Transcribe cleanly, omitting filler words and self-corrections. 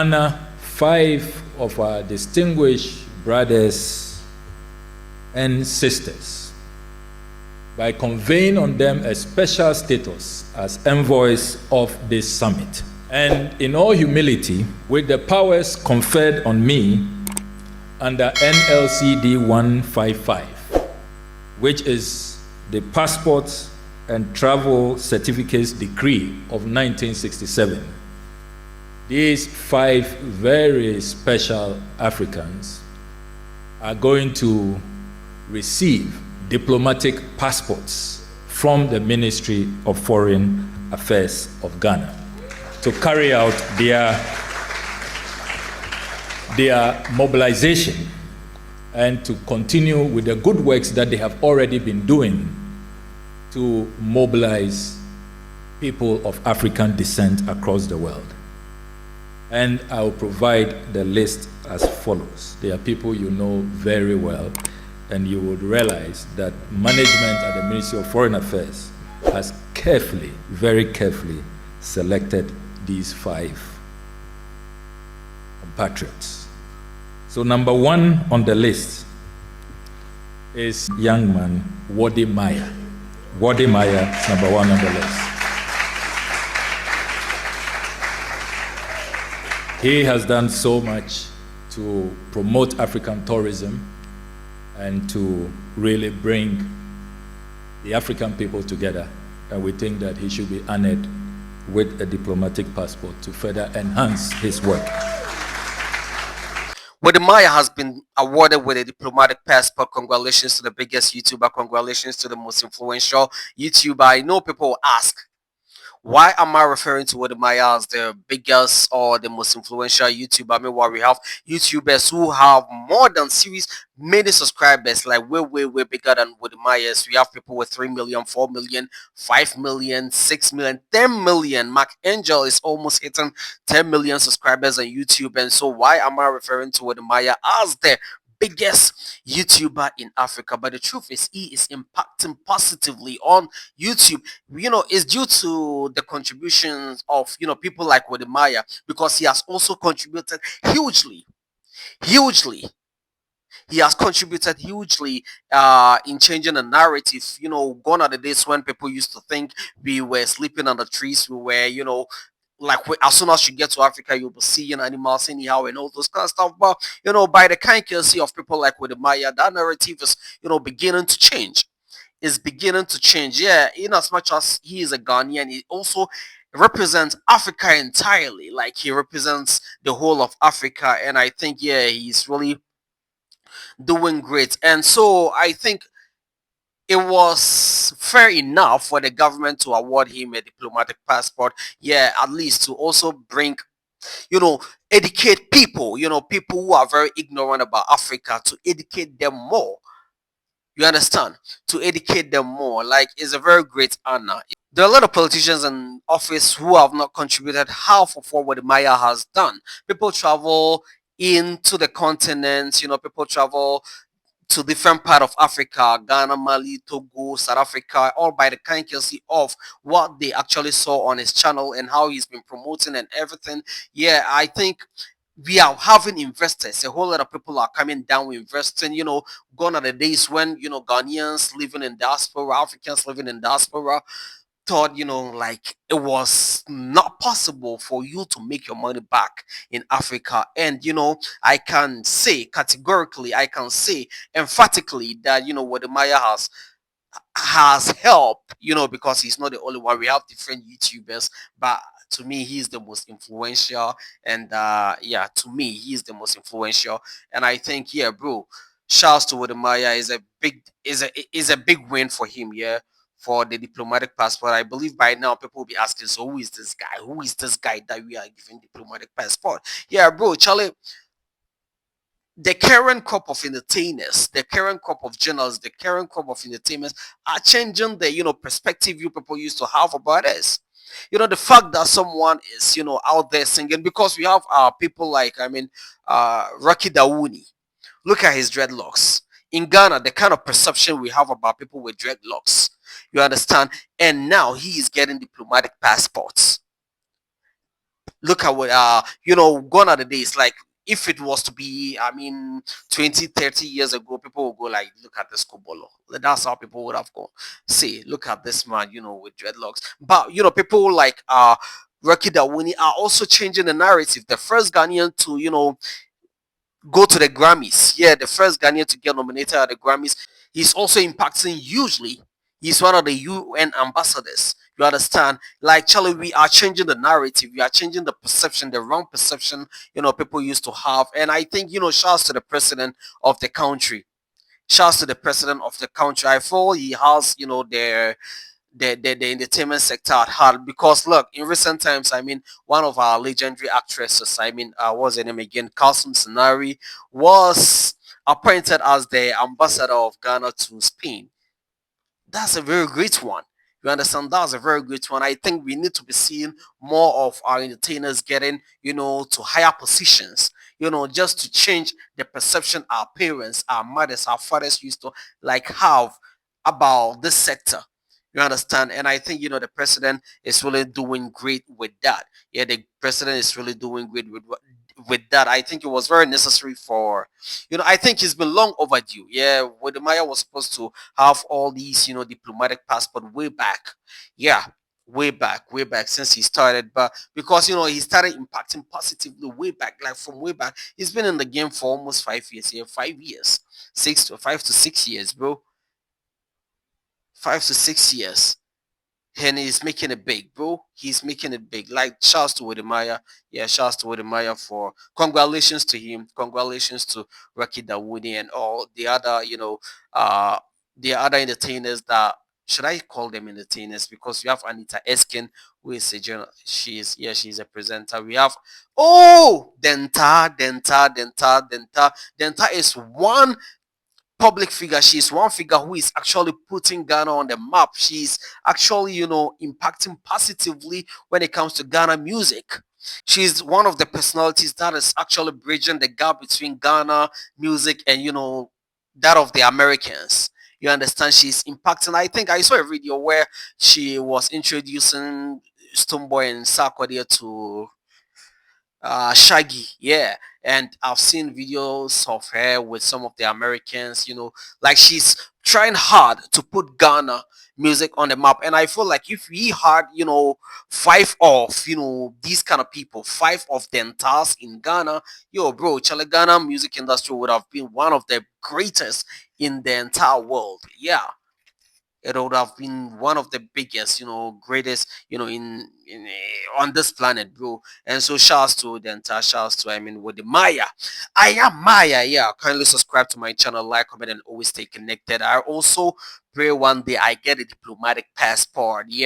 Ghana, 5 of our distinguished brothers and sisters by conferring on them a special status as envoys of this summit. And in all humility, with the powers conferred on me under NLCD 155, which is the Passport and Travel Certificates Decree of 1967, these 5 very special Africans are going to receive diplomatic passports from the Ministry of Foreign Affairs of Ghana to carry out their mobilization and to continue with the good works that they have already been doing to mobilize people of African descent across the world. And I will provide the list as follows. They are people you know very well, and you would realize that management at the Ministry of Foreign Affairs has carefully, very carefully selected these 5 compatriots. So number 1 on the list is young man Wode Maya. Wode Maya is number 1 on the list. He has done so much to promote African tourism and to really bring the African people together. And we think that he should be honored with a diplomatic passport to further enhance his work. Wode Maya has been awarded with a diplomatic passport. Congratulations to the biggest YouTuber. Congratulations to the most influential YouTuber. I know people will ask, why am I referring to Wode Maya as the biggest or the most influential YouTuber? I mean, while we have YouTubers who have more than many subscribers, like way bigger than Wode Maya's. We have people with 3 million, 4 million, 5 million, 6 million, 10 million. Mark Angel is almost hitting 10 million subscribers on YouTube. And so why am I referring to Wode Maya as the biggest YouTuber in Africa? But the truth is, he is impacting positively on YouTube. It's due to the contributions of people like Wode Maya, because he has also contributed hugely. He has contributed hugely in changing the narrative. Gone are the days when people used to think we were sleeping on the trees. We were, as soon as you get to Africa, you'll be seeing animals anyhow and all those kind of stuff. But, by the kind courtesy of people like Wode Maya, that narrative is, beginning to change. Is beginning to change. Yeah, in as much as he is a Ghanaian, he also represents Africa entirely. Like, he represents the whole of Africa. And I think, yeah, he's really doing great. And so I think it was fair enough for the government to award him a diplomatic passport. Yeah, at least to also bring, educate people, people who are very ignorant about Africa, to educate them more. You understand? To educate them more. Like, it's a very great honor. There are a lot of politicians in office who have not contributed half of what Wode Maya has done. People travel into the continent, people travel to different part of Africa, Ghana, Mali, Togo, South Africa, all by the kind courtesy of what they actually saw on his channel and how he's been promoting and everything. Yeah, I think we are having investors. A whole lot of people are coming down investing. Gone are the days when Ghanaians living in diaspora, Africans living in diaspora thought, like it was not possible for you to make your money back in Africa. And, I can say categorically, I can say emphatically that, Wode Maya has helped, because he's not the only one. We have different YouTubers, but to me, he's the most influential. And yeah, to me, he's the most influential. And I think, yeah, bro, shouts to Wode Maya is a big win for him, yeah, for the diplomatic passport. I believe by now people will be asking, so who is this guy? Who is this guy that we are giving diplomatic passport? Yeah, bro, Charlie, the current crop of entertainers, the current crop of journalists, the current crop of entertainers are changing the perspective you people used to have about us. The fact that someone is out there singing, because we have people like Rocky Dawuni. Look at his dreadlocks. In Ghana, the kind of perception we have about people with dreadlocks, you understand? And now he is getting diplomatic passports. Look at what gone are the days. Like if it was to be, I mean, 20, 30 years ago, people would go like, look at this Kobolo. That's how people would have gone. Say, look at this man, with dreadlocks. But people like Rocky Dawuni are also changing the narrative. The first Ghanaian to, go to the Grammys. Yeah, the first Ghanaian to get nominated at the Grammys. He's also impacting hugely. He's one of the UN ambassadors. You understand? Like Charlie, we are changing the narrative. We are changing the perception, the wrong perception, people used to have. And I think, shouts to the president of the country. Shouts to the president of the country. I feel he has, the entertainment sector at heart, because look, in recent times, I mean, one of our legendary actresses, I mean, what's her name again, Kalsum Sinari, was appointed as the ambassador of Ghana to Spain. That's a very great one. You understand? That's a very great one. I think we need to be seeing more of our entertainers getting, to higher positions, just to change the perception our parents, our mothers, our fathers used to like have about this sector. You understand? And I think, the president is really doing great with that. Yeah, the president is really doing great with that. I think it was very necessary for, I think it's been long overdue. Yeah, Wode was supposed to have all these, diplomatic passport way back. Yeah, way back since he started. But because he started impacting positively way back, like from way back. He's been in the game for almost 5 years. Yeah, 5 years, 5 to 6 years, bro. 5 to 6 years. And he's making it big, bro. He's making it big. Like shouts to Wode. Yeah, shouts to Wode for congratulations to him. Congratulations to Rocky Dawudi and all the other, the other entertainers that, should I call them entertainers? Because we have Anita Eskin, who is a journal. She's a presenter. We have Denta is one public figure. She's one figure who is actually putting Ghana on the map. She's actually, impacting positively when it comes to Ghana music. She's one of the personalities that is actually bridging the gap between Ghana music and, that of the Americans. You understand? She's impacting. I think I saw a video where she was introducing Stoneboy and Sarkodie to Shaggy, yeah. And I've seen videos of her with some of the Americans, like she's trying hard to put Ghana music on the map. And I feel like if we had, five of, these kind of people, five of the entires in Ghana, yo, bro, Chale Ghana music industry would have been one of the greatest in the entire world. Yeah, it would have been one of the biggest, greatest, on this planet, bro. And so shouts to the entire, shouts to, I mean, with the Maya. I am Maya. Yeah, kindly subscribe to my channel, like, comment, and always stay connected. I also pray one day I get a diplomatic passport. Yeah.